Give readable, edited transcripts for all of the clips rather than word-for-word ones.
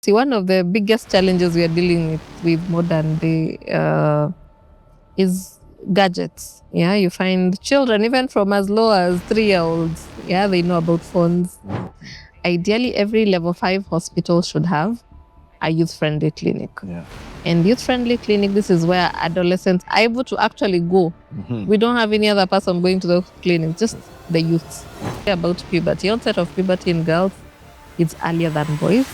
See, one of the biggest challenges we are dealing with modern day is gadgets. Yeah, you find children, even from as low as 3-year-olds, yeah, they know about phones. Ideally, every level 5 hospital should have a youth-friendly clinic. Yeah. And youth-friendly clinic, this is where adolescents are able to actually go. We don't have any other person going to the clinic, just the youths. About puberty, onset of puberty in girls is earlier than boys.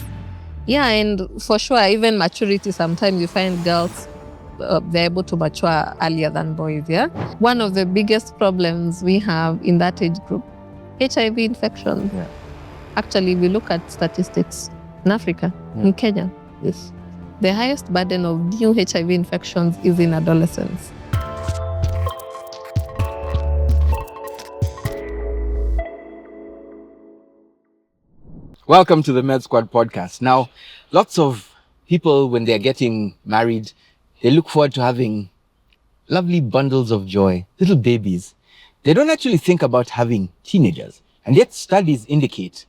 Yeah, and for sure, even maturity, sometimes you find girls, they're able to mature earlier than boys, yeah? One of the biggest problems we have in that age group, HIV infection. Yeah. Actually, we look at statistics in Africa, in Kenya, yes, the highest burden of new HIV infections is in adolescents. Welcome to the Med Squad podcast. Now, lots of people, when they're getting married, they look forward to having lovely bundles of joy, little babies. They don't actually think about having teenagers. And yet studies indicate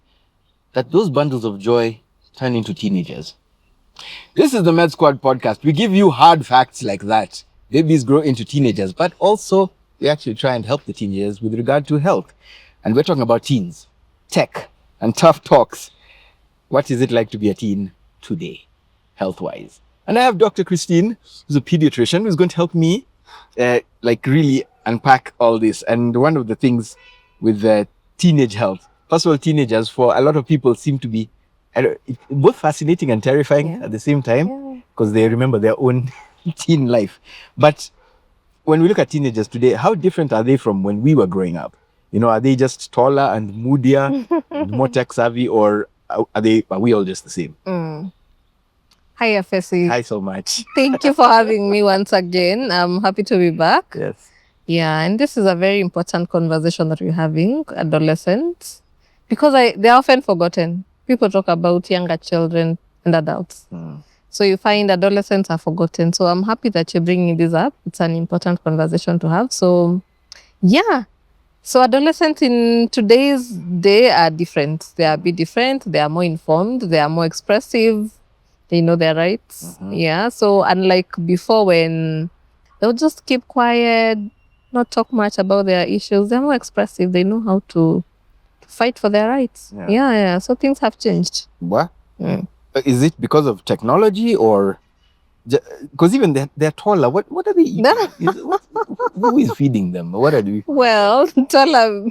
that those bundles of joy turn into teenagers. This is the Med Squad podcast. We give you hard facts like that. Babies grow into teenagers, but also we actually try and help the teenagers with regard to health. And we're talking about teens, tech, and tough talks. What is it like to be a teen today, health-wise? And I have Dr. Christine, who's a pediatrician, who's going to help me really unpack all this. And one of the things with teenage health, first of all, teenagers for a lot of people seem to be both fascinating and terrifying at the same time, because they remember their own teen life. But when we look at teenagers today, how different are they from when we were growing up? You know, are they just taller and moodier, and more tech savvy, or are we all just the same? Hi, FSC. Hi so much. Thank you for having me once again. I'm happy to be back. Yes. Yeah, and this is a very important conversation that we're having, adolescents, because they're often forgotten. People talk about younger children and adults. So you find adolescents are forgotten. So I'm happy that you're bringing this up. It's an important conversation to have. So, yeah. So adolescents in today's day are different. They are a bit different. They are more informed. They are more expressive. They know their rights. Yeah. So unlike before, when they'll just keep quiet, not talk much about their issues, they're more expressive. They know how to fight for their rights. Yeah. So things have changed. What? Is it because of technology, or because even they're taller? What are they eating? Who is feeding them? What are they? Well, taller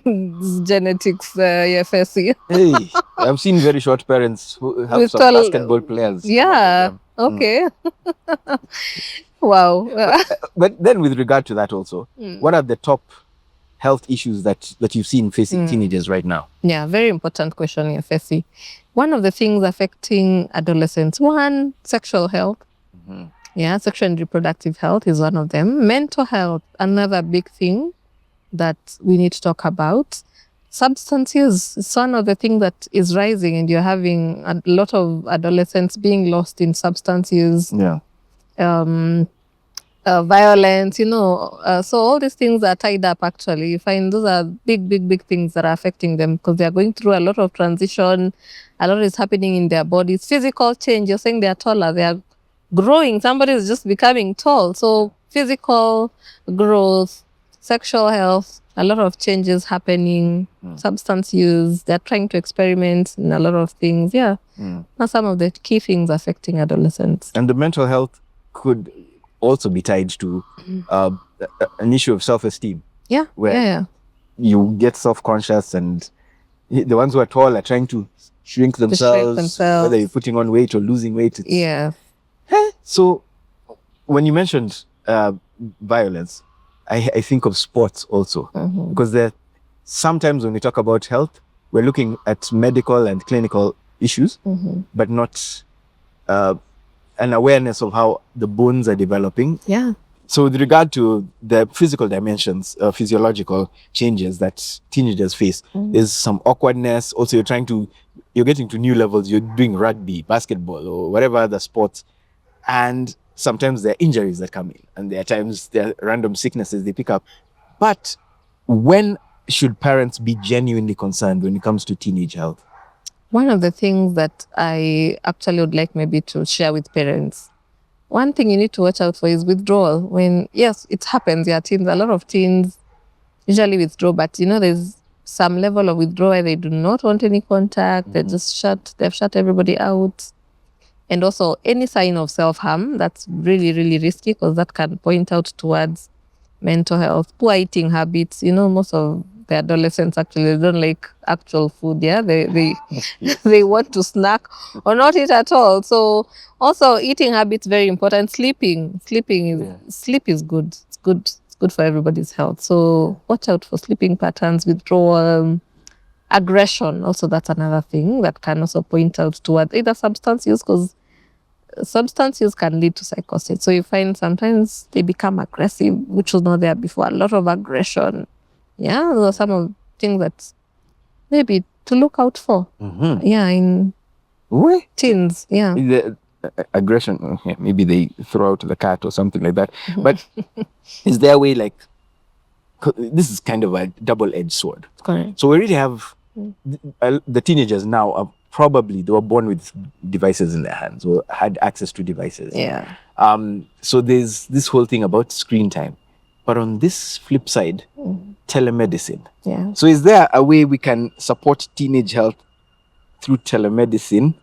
genetics, FSC. Hey, I've seen very short parents who have With some tall- basketball players. Yeah. Okay. Wow. But then with regard to that also, what are the top health issues that you've seen facing teenagers right now? Yeah, very important question, FSC. One of the things affecting adolescents, one, sexual health. Yeah, sexual and reproductive health is one of them. Mental health, another big thing that we need to talk about. Substance use is one of the things that is rising, and you're having a lot of adolescents being lost in substance use. Yeah. Violence, so all these things are tied up. Actually, you find those are big things that are affecting them, because they are going through a lot of transition. A lot is happening in their bodies. Physical change. You're saying they are taller. They are growing. Somebody is just becoming tall. So physical growth, sexual health, a lot of changes happening. Substance use. They're trying to experiment in a lot of things. Yeah. Are some of the key things affecting adolescents. And the mental health could also be tied to an issue of self-esteem. Yeah. Where you get self-conscious, and the ones who are tall are trying to shrink themselves, whether you're putting on weight or losing weight. So when you mentioned violence, I think of sports also, because sometimes when we talk about health, we're looking at medical and clinical issues, but not an awareness of how the bones are developing. Yeah. So with regard to the physical dimensions, physiological changes that teenagers face, there's some awkwardness. Also, you're getting to new levels. You're doing rugby, basketball, or whatever other sports. And sometimes there are injuries that come in. And there are times there are random sicknesses they pick up. But when should parents be genuinely concerned when it comes to teenage health? One of the things that I actually would like maybe to share with parents, one thing you need to watch out for is withdrawal. When, yes, it happens, yeah, teens, a lot of teens usually withdraw, but there's some level of withdrawal where they do not want any contact, they've shut everybody out. And also any sign of self-harm, that's really, really risky because that can point out towards mental health, poor eating habits. Most of the adolescents actually don't like actual food. Yeah, they they want to snack or not eat at all. So also eating habits very important. Sleep is good. It's good. It's good for everybody's health. So watch out for sleeping patterns, withdrawal, aggression. Also, that's another thing that can also point out towards either substance use, because substance use can lead to psychosis. So you find sometimes they become aggressive, which was not there before. A lot of aggression. Yeah, those are some of things that maybe to look out for. Yeah, in teens. Yeah. The aggression, okay, maybe they throw out the cat or something like that. But is there a way, like, this is kind of a double-edged sword. Correct. So we really have the teenagers now are probably, they were born with devices in their hands or had access to devices. Yeah. So there's this whole thing about screen time. But on this flip side, telemedicine. Yeah. So is there a way we can support teenage health through telemedicine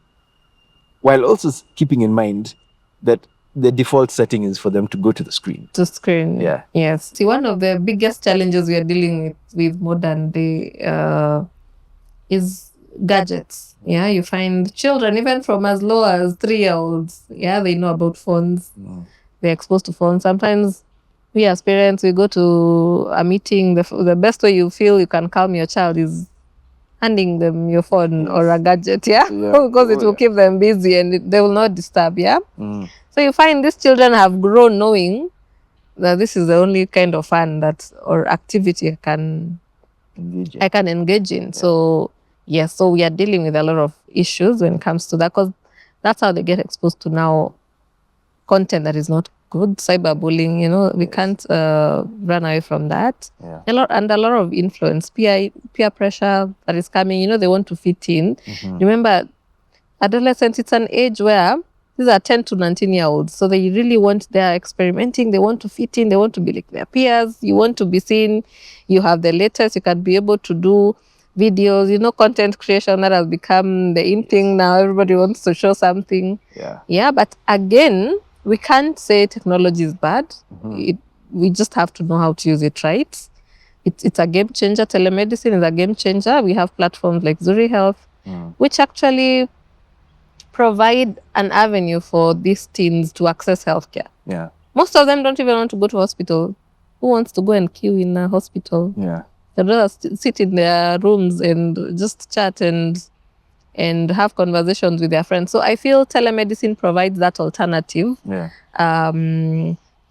while also keeping in mind that the default setting is for them to go to the screen? To screen. Yeah. Yes. See, one of the biggest challenges we are dealing with modern day is gadgets. Yeah, you find children, even from as low as 3-year-olds, yeah, they know about phones. They're exposed to phones. Sometimes we as parents, we go to a meeting, the best way you feel you can calm your child is handing them your phone or a gadget, yeah? Because it will keep them busy and they will not disturb, yeah? So you find these children have grown knowing that this is the only kind of fun or activity I can engage in. So yes, so we are dealing with a lot of issues when it comes to that, because that's how they get exposed to now content that is not good, cyberbullying. We can't run away from that. A lot of influence, peer pressure that is coming. They want to fit in. Remember, adolescents, it's an age where these are 10 to 19-year-olds, so they really they're experimenting, they want to fit in, they want to be like their peers, you want to be seen, you have the latest, you can be able to do videos, content creation, that has become the in thing now. Everybody wants to show something. Yeah, but again, we can't say technology is bad. We just have to know how to use it right. It's a game changer. Telemedicine is a game changer. We have platforms like Zuri Health, which actually provide an avenue for these teens to access healthcare. Yeah. Most of them don't even want to go to hospital. Who wants to go and queue in a hospital? Yeah. They'd rather sit in their rooms and just chat and have conversations with their friends. So I feel telemedicine provides that alternative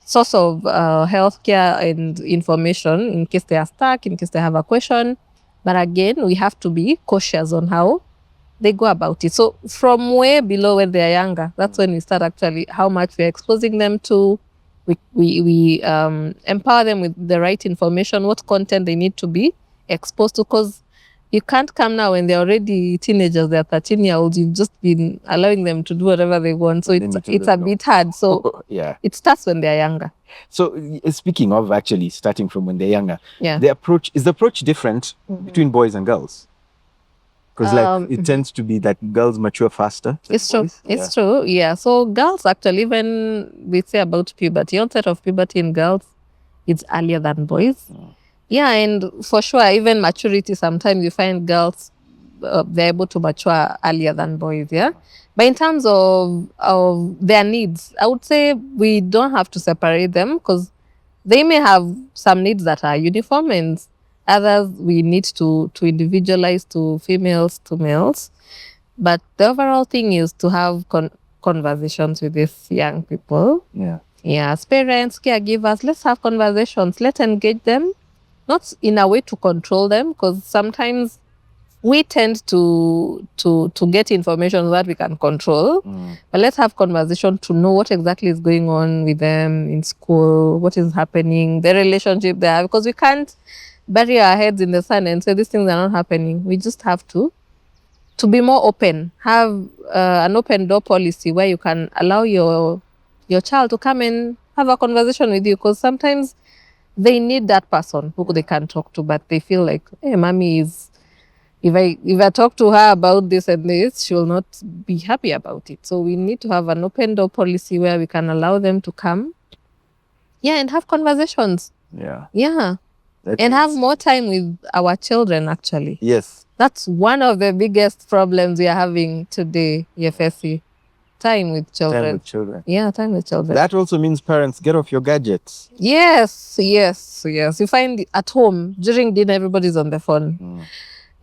source of healthcare and information in case they are stuck, in case they have a question. But again, we have to be cautious on how they go about it. So from way below when they are younger, that's when we start actually how much we're exposing them to. We empower them with the right information, what content they need to be exposed to, because you can't come now when they're already teenagers, they're 13-year-olds, you've just been allowing them to do whatever they want. So it's a bit hard. So it starts when they're younger. So speaking of actually starting from when they're younger, Yeah. the approach different between boys and girls? Because it tends to be that girls mature faster. It's true. It's true. Yeah. So girls actually, when we say about puberty, onset of puberty in girls, it's earlier than boys. Yeah, and for sure, even maturity, sometimes you find girls, they're able to mature earlier than boys, yeah? But in terms of their needs, I would say we don't have to separate them, because they may have some needs that are uniform and others we need to individualize to females, to males. But the overall thing is to have conversations with these young people. Yeah, as parents, caregivers, let's have conversations. Let's engage them, not in a way to control them, because sometimes we tend to get information that we can control. But let's have conversation to know what exactly is going on with them in school, what is happening, the relationship they have, because we can't bury our heads in the sand and say these things are not happening. We just have to to be more open, have an open door policy where you can allow your child to come and have a conversation with you, because sometimes they need that person who they can talk to, but they feel like, hey, mommy is, if I talk to her about this and this, she will not be happy about it. So we need to have an open door policy where we can allow them to come, and have conversations. Yeah. And have more time with our children, actually. Yes. That's one of the biggest problems we are having today, Yefesi. Time with children. Time with children. Yeah, time with children. That also means parents, get off your gadgets. Yes. You find at home, during dinner, everybody's on the phone.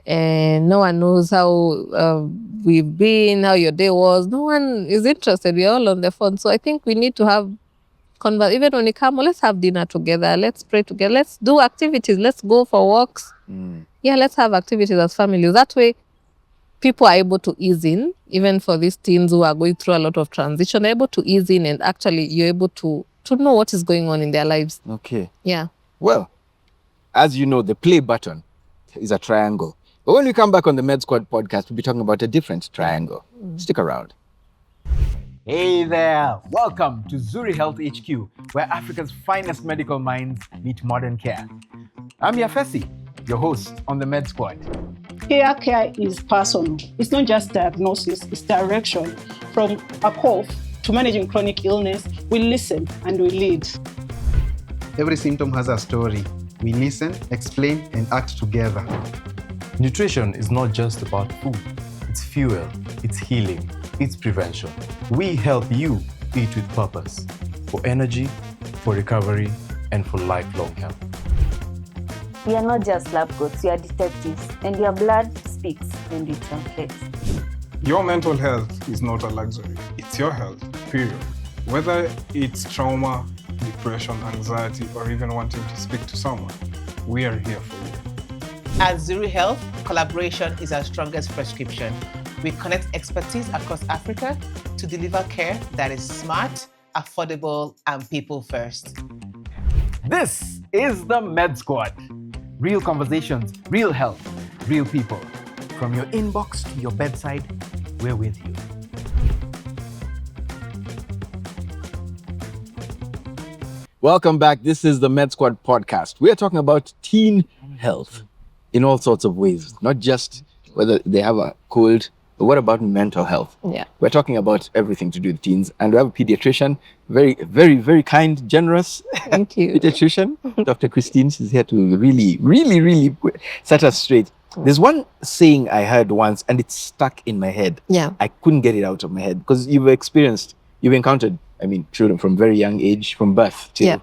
And no one knows how we've been, how your day was. No one is interested. We're all on the phone. So I think we need to have even when you come, let's have dinner together, let's pray together, let's do activities, let's go for walks. Let's have activities as families. That way, people are able to ease in, even for these teens who are going through a lot of transition, they're able to ease in, and actually you're able to know what is going on in their lives. Okay. Yeah. Well, as you know, the play button is a triangle. But when we come back on the Med Squad podcast, we'll be talking about a different triangle. Stick around. Hey there! Welcome to Zuri Health HQ, where Africa's finest medical minds meet modern care. I'm Yafesi, your host on the Med Squad. Care is personal. It's not just diagnosis, it's direction. From a cough to managing chronic illness, we listen and we lead. Every symptom has a story. We listen, explain, and act together. Nutrition is not just about food. It's fuel, it's healing, it's prevention. We help you eat with purpose, for energy, for recovery, and for lifelong health. We are not just lab coats, we are detectives, and your blood speaks when it translates. Your mental health is not a luxury, it's your health, period. Whether it's trauma, depression, anxiety, or even wanting to speak to someone, we are here for you. At Zuri Health, collaboration is our strongest prescription. We connect expertise across Africa to deliver care that is smart, affordable, and people first. This is the Med Squad. Real conversations, real health, real people. From your inbox to your bedside, we're with you. Welcome back. This is the Med Squad podcast. We are talking about teen health in all sorts of ways, not just whether they have a cold, but what about mental health? Yeah. We're talking about everything to do with teens, and we have a pediatrician, very, very, very kind, generous Thank you. pediatrician, Dr. Christine. She's here to really set us straight. There's one saying I heard once, and it's stuck in my head. Yeah. I couldn't get it out of my head because you've encountered, children from very young age, from birth to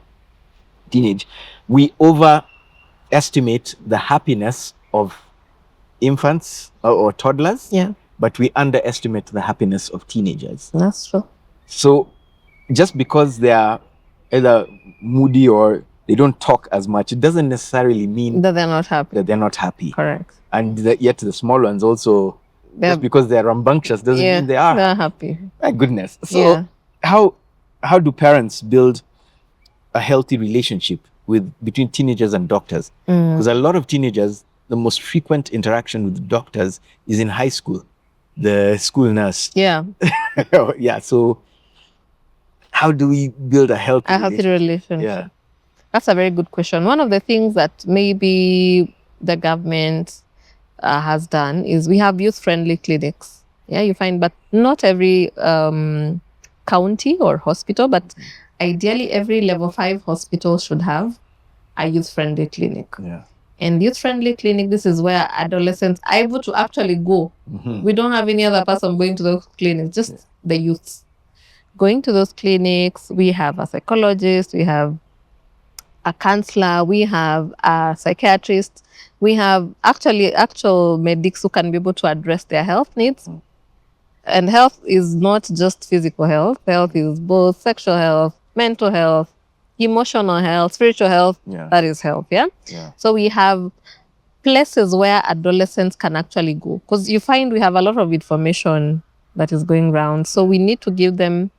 teenage. We overestimate the happiness of infants or toddlers. Yeah. But we underestimate the happiness of teenagers. That's true. So just because they are either moody or they don't talk as much, it doesn't necessarily mean That they're not happy. that they're not happy. Correct. And yet the small ones also, just because they're rambunctious doesn't mean they are. They're happy. My goodness. So how do parents build a healthy relationship between teenagers and doctors? Because a lot of teenagers, the most frequent interaction with doctors is in high school. The school nurse. Yeah. So how do we build a healthy relationship? Yeah. That's a very good question. One of the things that maybe the government has done is we have youth-friendly clinics. Yeah, you find, but not every county or hospital, but ideally every level 5 hospital should have a youth-friendly clinic. Yeah. And youth-friendly clinic, this is where adolescents are able to actually go. We don't have any other person going to those clinics, just the youths. Going to those clinics, we have a psychologist, we have a counselor, we have a psychiatrist, we have actual medics who can be able to address their health needs. And health is not just physical health. Health is both sexual health, mental health, emotional health, spiritual health. That is health. Yeah. So we have places where adolescents can actually go, because you find we have a lot of information that is going around. So we need to give them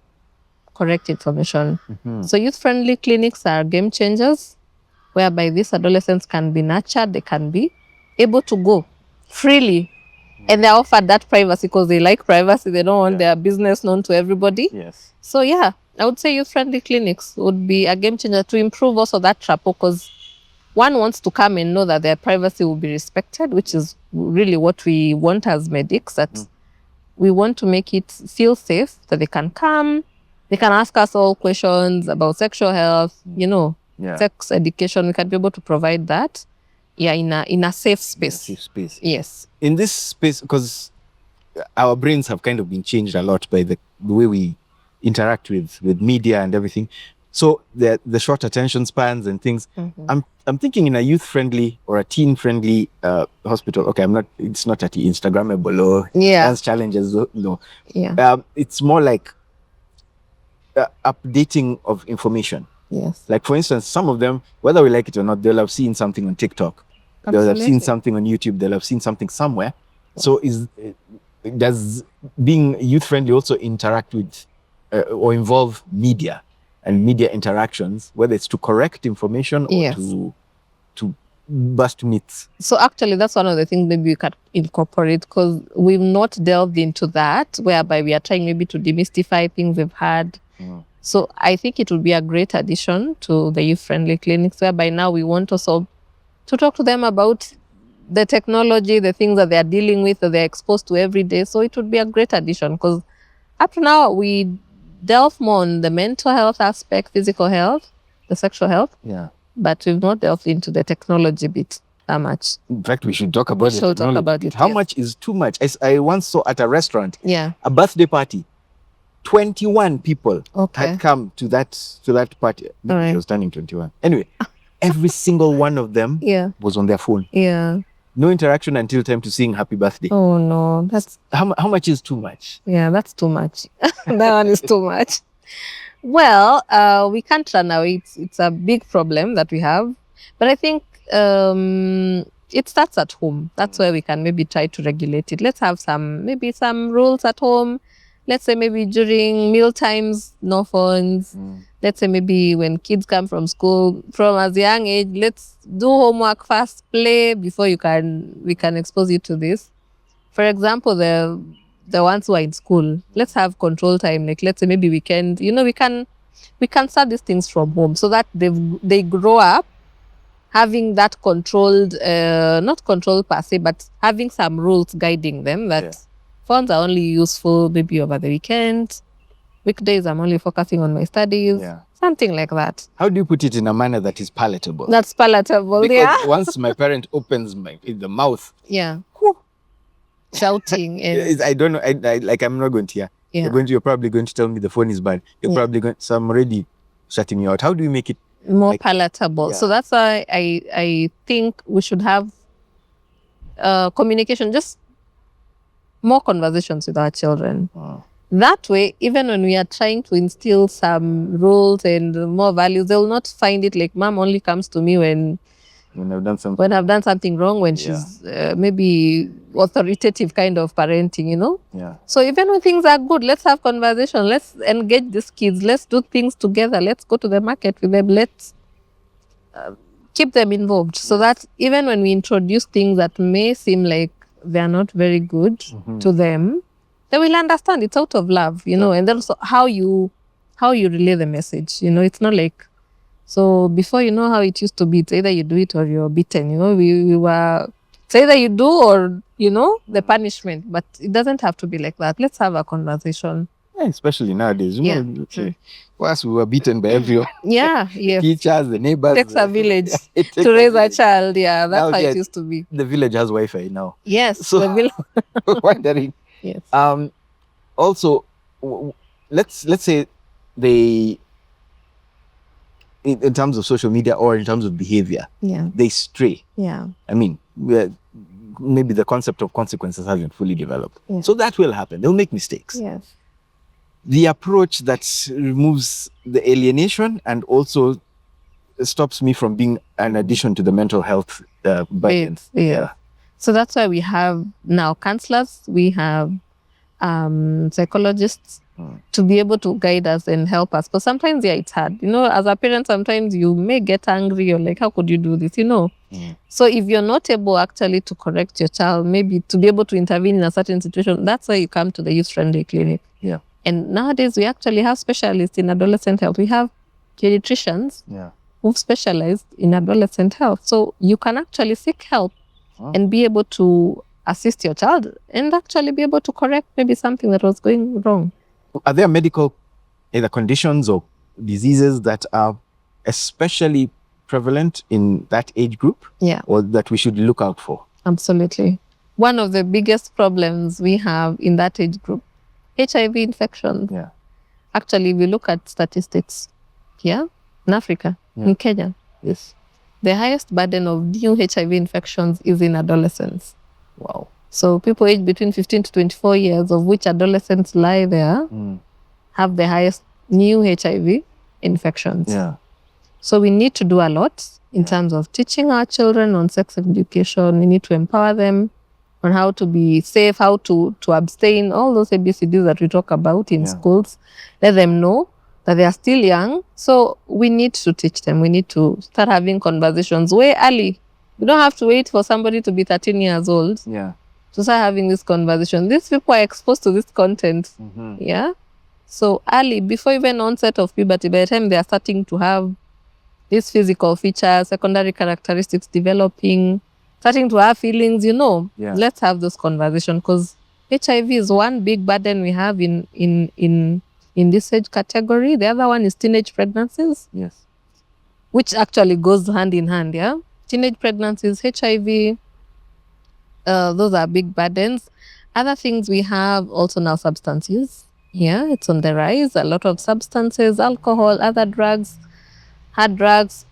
correct information. So youth-friendly clinics are game changers, whereby these adolescents can be nurtured. They can be able to go freely And they're offered that privacy because they like privacy. They don't want their business known to everybody. Yes. So yeah, I would say youth-friendly clinics would be a game changer to improve also that trap, because one wants to come and know that their privacy will be respected, which is really what we want as medics, that we want to make it feel safe, that they can come, they can ask us all questions about sexual health, sex education. We can be able to provide that, in a safe space. Safe space. Yes. In this space, because our brains have kind of been changed a lot by the way we interact with media and everything. So the short attention spans and things. I'm thinking in a youth-friendly or a teen-friendly hospital. Okay, it's not at the Instagrammable or dance challenges. No. Yeah. It's more like updating of information. Yes. Like, for instance, some of them, whether we like it or not, they'll have seen something on TikTok. They'll have seen something on YouTube. They'll have seen something somewhere. So does being youth-friendly also interact with or involve media and media interactions, whether it's to correct information or to bust myths? So actually, that's one of the things maybe we can incorporate, because we've not delved into that, whereby we are trying maybe to demystify things we've had. So I think it would be a great addition to the youth-friendly clinics, whereby now we want also to talk to them about the technology, the things that they're dealing with, that they're exposed to every day. So it would be a great addition, because up to now we delve more on the mental health aspect, physical health, the sexual health. Yeah. But we've not delved into the technology bit that much. In fact, we should talk about it. Talk about it. How much is too much? I once saw at a restaurant, a birthday party, 21 people had come to that party. She was turning 21. Anyway, every single one of them was on their phone. Yeah. No interaction until time to sing happy birthday. Oh no, that's how much is too much? Yeah, that's too much. That one is too much. Well, we can't run away. It's a big problem that we have, but I think it starts at home. That's where we can maybe try to regulate it. Let's have some rules at home. Let's say maybe during meal times, no phones. Let's say maybe when kids come from school, from as young age, let's do homework first, play before we can expose you to this. For example, the ones who are in school, let's have control time. Like, let's say maybe weekend, we can start these things from home, so that they grow up having that controlled, not controlled per se, but having some rules guiding them, that phones are only useful maybe over the weekend. Weekdays, I'm only focusing on my studies. Yeah. Something like that. How do you put it in a manner that is palatable? That's palatable, because once my parent opens the mouth, shouting. And I don't know. I'm not going to hear. Yeah. You're probably going to tell me the phone is bad. You're probably going. So I'm already shutting you out. How do we make it more palatable? So that's why I think we should have communication, just more conversations with our children. That way, even when we are trying to instill some rules and more values, they will not find it like mom only comes to me when I've done something. When I've done something wrong, when she's maybe authoritative kind of parenting, Yeah. So even when things are good, let's have conversation. Let's engage these kids. Let's do things together. Let's go to the market with them. Let's keep them involved, so that even when we introduce things that may seem like they're not very good to them, they will understand it's out of love, and then also how you relay the message. It's not like, so before, how it used to be, it's either you do it or you're beaten. We were, it's either you do or, the punishment. But it doesn't have to be like that. Let's have a conversation. Yeah, especially nowadays. For us, we were beaten by everyone. Yeah. Teachers, the neighbors. It takes a village to raise a child. Yeah, that's how it used to be. The village has Wi-Fi now. Yes. So, the village. wondering. Yes. Also, let's say they, in terms of social media or in terms of behavior, they stray. Yeah. I mean, maybe the concept of consequences hasn't fully developed. Yeah. So that will happen. They'll make mistakes. Yes. The approach that removes the alienation and also stops me from being an addition to the mental health burden. Yeah. So that's why we have now counselors. We have psychologists to be able to guide us and help us. Because sometimes, it's hard. As a parent, sometimes you may get angry or like, how could you do this? So if you're not able actually to correct your child, maybe to be able to intervene in a certain situation, that's why you come to the youth-friendly clinic. Yeah. And nowadays, we actually have specialists in adolescent health. We have pediatricians who've specialized in adolescent health. So you can actually seek help and be able to assist your child and actually be able to correct maybe something that was going wrong. Are there medical either conditions or diseases that are especially prevalent in that age group? Yeah. Or that we should look out for? Absolutely. One of the biggest problems we have in that age group, HIV infections. Yeah. Actually, we look at statistics here in Africa, in Kenya. Yes. The highest burden of new HIV infections is in adolescents. Wow. So people aged between 15 to 24 years, of which adolescents lie there, have the highest new HIV infections. Yeah. So we need to do a lot in terms of teaching our children on sex education. We need to empower them on how to be safe, how to abstain, all those ABCDs that we talk about in schools. Let them know that they are still young. So we need to teach them. We need to start having conversations way early. We don't have to wait for somebody to be 13 years old to start having this conversation. These people are exposed to this content. Yeah. So early, before even onset of puberty, by the time they are starting to have these physical features, secondary characteristics developing, starting to have feelings, let's have those conversations, because HIV is one big burden we have in this age category. The other one is teenage pregnancies. Yes. Which actually goes hand in hand, yeah? Teenage pregnancies, HIV, those are big burdens. Other things we have also now substance use. Yeah, it's on the rise. A lot of substances, alcohol, other drugs, hard drugs.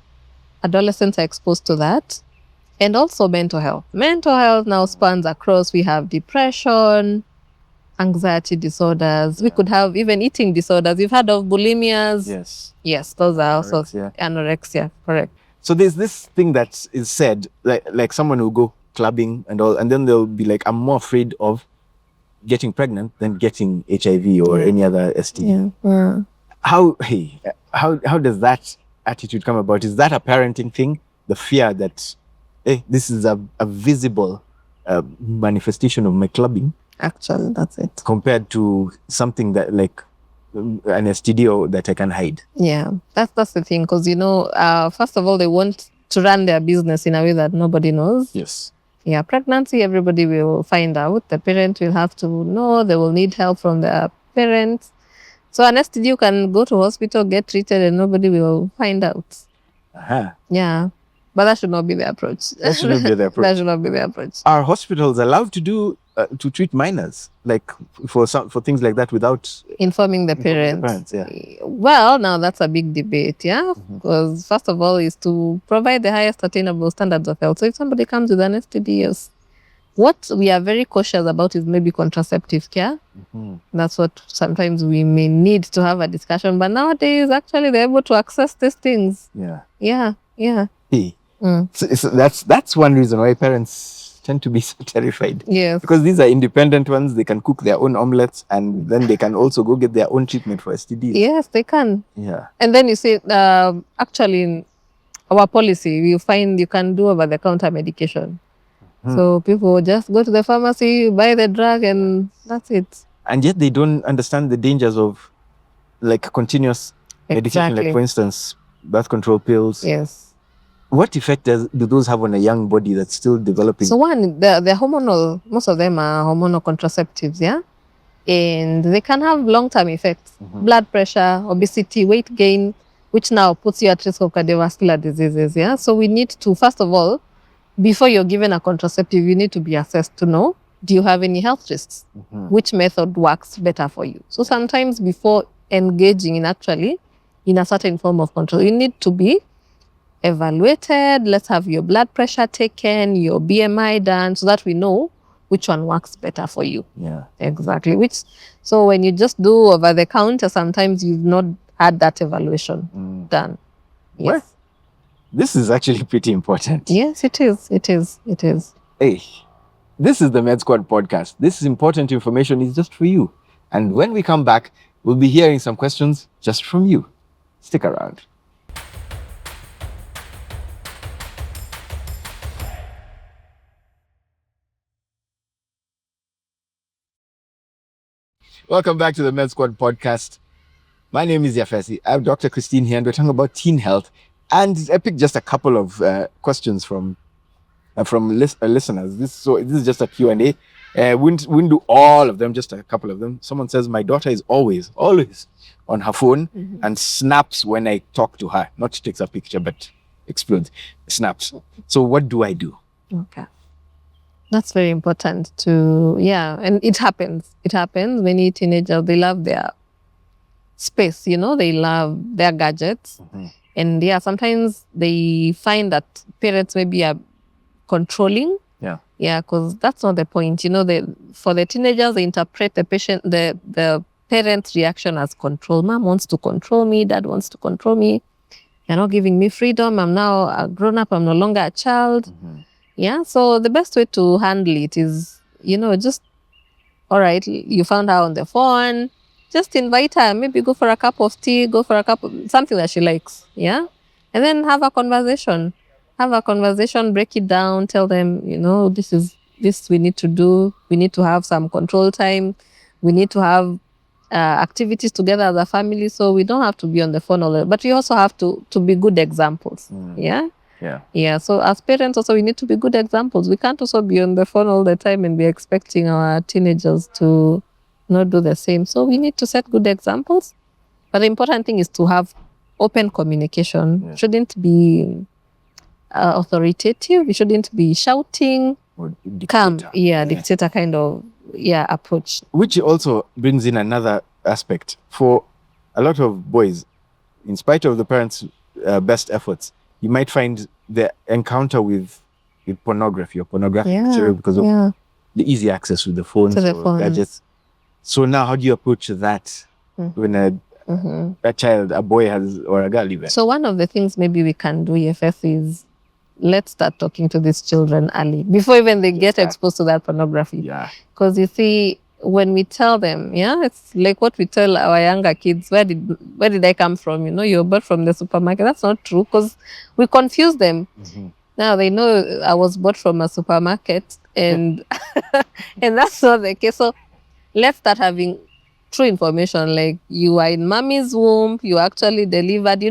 Adolescents are exposed to that. And also mental health. Mental health now spans across. We have depression, anxiety disorders. We could have even eating disorders. You've heard of bulimias? Yes. Yes, those are also anorexia, correct. So there's this thing that is said, like someone will go clubbing and all, and then they'll be like, I'm more afraid of getting pregnant than getting HIV or any other STD. Yeah. How does that attitude come about? Is that a parenting thing? The fear that, hey, this is a visible manifestation of my clubbing? Actually, that's it. Compared to something that like an STD or that I can hide. Yeah, that's the thing, because first of all, they want to run their business in a way that nobody knows. Yes. Yeah, pregnancy, everybody will find out. The parent will have to know. They will need help from their parents. So an STD, you can go to hospital, get treated, and nobody will find out. Yeah, but that should not be the approach. That should not be the approach. That should not be the approach. Are hospitals allowed to do to treat minors, like for things like that, without informing the parents? Yeah. Well, now that's a big debate, yeah, because first of all is to provide the highest attainable standards of health. So if somebody comes with an STD, yes, what we are very cautious about is maybe contraceptive care. That's what sometimes we may need to have a discussion. But nowadays, actually, they're able to access these things. Yeah. Hey. So that's one reason why parents tend to be so terrified. Yes. Because these are independent ones. They can cook their own omelets, and then they can also go get their own treatment for STDs. Yes, they can. Yeah. And then you see, actually, in our policy, you find you can do over-the-counter medication. So people just go to the pharmacy, buy the drug, and that's it. And yet they don't understand the dangers of like continuous medication, like for instance, birth control pills. Yes. What effect do those have on a young body that's still developing? So one, they're hormonal. Most of them are hormonal contraceptives, yeah? And they can have long-term effects. Blood pressure, obesity, weight gain, which now puts you at risk of cardiovascular diseases, yeah? So we need to, first of all, before you're given a contraceptive, you need to be assessed to know, do you have any health risks? Which method works better for you? So sometimes before engaging in a certain form of control, you need to be evaluated. Let's have your blood pressure taken, your BMI done, so that we know which one works better for you. Yeah. Exactly. So when you just do over the counter, sometimes you've not had that evaluation done. Yes. Well, this is actually pretty important. Yes, it is. It is. Hey, This is the Med Squad podcast. This is important information is just for you. And when we come back, we'll be hearing some questions just from you. Stick around. Welcome back to the Med Squad podcast. My name is Yafesi. I have Dr. Christine here, and we're talking about teen health. And I picked just a couple of questions from listeners. This is just a Q&A. Wouldn't do all of them, just a couple of them. Someone says, my daughter is always on her phone and snaps when I talk to her. Not takes a picture, but explodes, snaps. So what do I do? Okay. That's very important and it happens. It happens. Many teenagers, they love their space, they love their gadgets. And sometimes they find that parents maybe are controlling. Yeah, because that's not the point. For the teenagers, they interpret the parent's reaction as control. Mom wants to control me, dad wants to control me. You're not giving me freedom. I'm now a grown-up, I'm no longer a child. Yeah, so the best way to handle it is, just, all right, you found her on the phone, just invite her, maybe go for a cup of tea, something that she likes, yeah? And then have a conversation, break it down, tell them, this we need to do, we need to have some control time, we need to have activities together as a family, so we don't have to be on the phone all the time, but we also have to be good examples, yeah? Yeah. So as parents also, we need to be good examples. We can't also be on the phone all the time and be expecting our teenagers to not do the same. So we need to set good examples. But the important thing is to have open communication. Yeah. Shouldn't be authoritative. We shouldn't be shouting. Or dictator. Calm. Yeah, dictator kind of approach. Which also brings in another aspect. For a lot of boys, in spite of the parents' best efforts, you might find the encounter with pornography or pornographic material because of the easy access with the phones or gadgets. So now, how do you approach that when a child, a boy has, or a girl even? So one of the things maybe we can do, EFS, is let's start talking to these children early, before even they get exposed to that pornography. Yeah. Because you see, when we tell them, it's like what we tell our younger kids, where did I come from? You're bought from the supermarket. That's not true, because we confuse them. Now they know I was bought from a supermarket, and and that's not the case. So let's start having true information, like you are in mommy's womb, you actually delivered,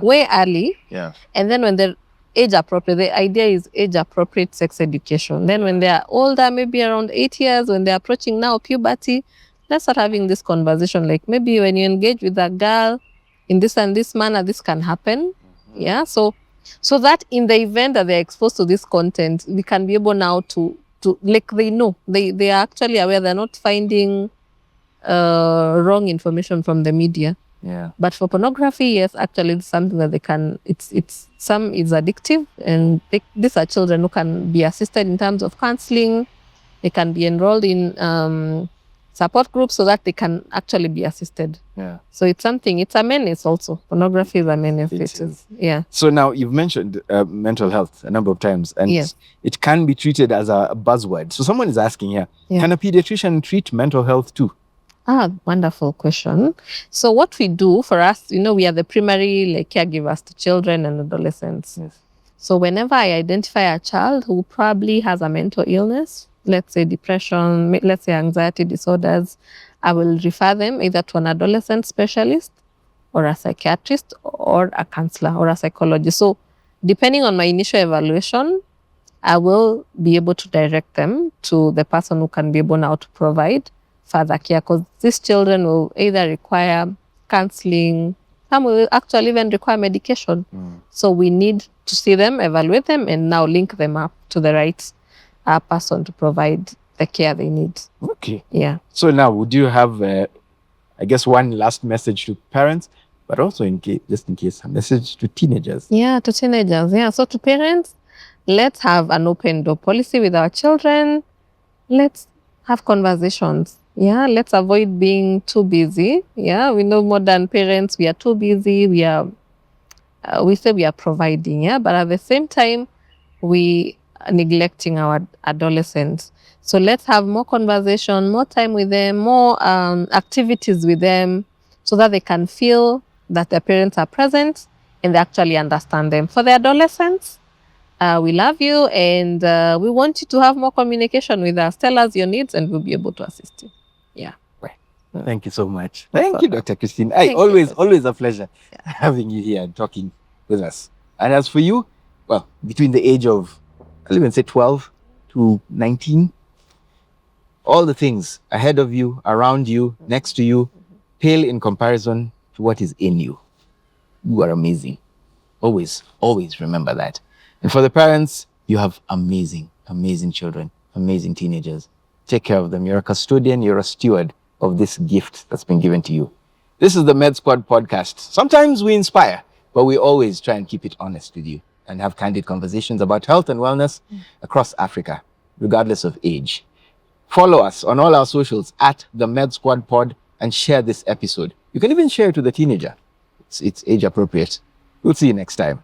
way early. Yeah. And then when they're age appropriate, the idea is age appropriate sex education. Then when they are older, maybe around 8 years, when they're approaching now puberty, let's start having this conversation. Like maybe when you engage with a girl in this and this manner, this can happen. Yeah. So that in the event that they're exposed to this content, we can be able now to like, they know, they are actually aware, they're not finding wrong information from the media. Yeah. But for pornography, yes, actually it's something that they can, some is addictive, and these are children who can be assisted in terms of counseling. They can be enrolled in support groups so that they can actually be assisted. Yeah. So it's a menace also. Pornography is a menace. It is. Yeah. So now you've mentioned mental health a number of times, and yes, it can be treated as a buzzword. So someone is asking here, can a pediatrician treat mental health too? Wonderful question. So what we do for us, we are the primary caregivers to children and adolescents. Yes. So whenever I identify a child who probably has a mental illness, let's say depression, let's say anxiety disorders, I will refer them either to an adolescent specialist or a psychiatrist or a counselor or a psychologist. So depending on my initial evaluation, I will be able to direct them to the person who can be able now to provide further care, because these children will either require counseling, some will actually even require medication. So we need to see them, evaluate them, and now link them up to the right person to provide the care they need. Okay. Yeah. So now, would you have, I guess, one last message to parents, but also just in case, a message to teenagers? Yeah, to teenagers. Yeah. So to parents, let's have an open door policy with our children. Let's have conversations. Yeah, let's avoid being too busy. Yeah, we know modern parents, we are too busy. We say we are providing, but at the same time, we neglecting our adolescents. So let's have more conversation, more time with them, more activities with them, so that they can feel that their parents are present and they actually understand them. For the adolescents, we love you, and we want you to have more communication with us. Tell us your needs and we'll be able to assist you. Yeah. Thank you so much. Thank you, Dr. Christine. Thank you. Always a pleasure having you here and talking with us. And as for you, well, between the age of, I'll even say 12 to 19, all the things ahead of you, around you, next to you, pale in comparison to what is in you. You are amazing. Always remember that. And for the parents, you have amazing children, amazing teenagers. Take care of them. You're a custodian, you're a steward of this gift that's been given to you. This is the Med Squad podcast. Sometimes we inspire, but we always try and keep it honest with you and have candid conversations about health and wellness across Africa, regardless of age. Follow us on all our socials at the Med Squad Pod and share this episode. You can even share it with a teenager. It's age appropriate. We'll see you next time.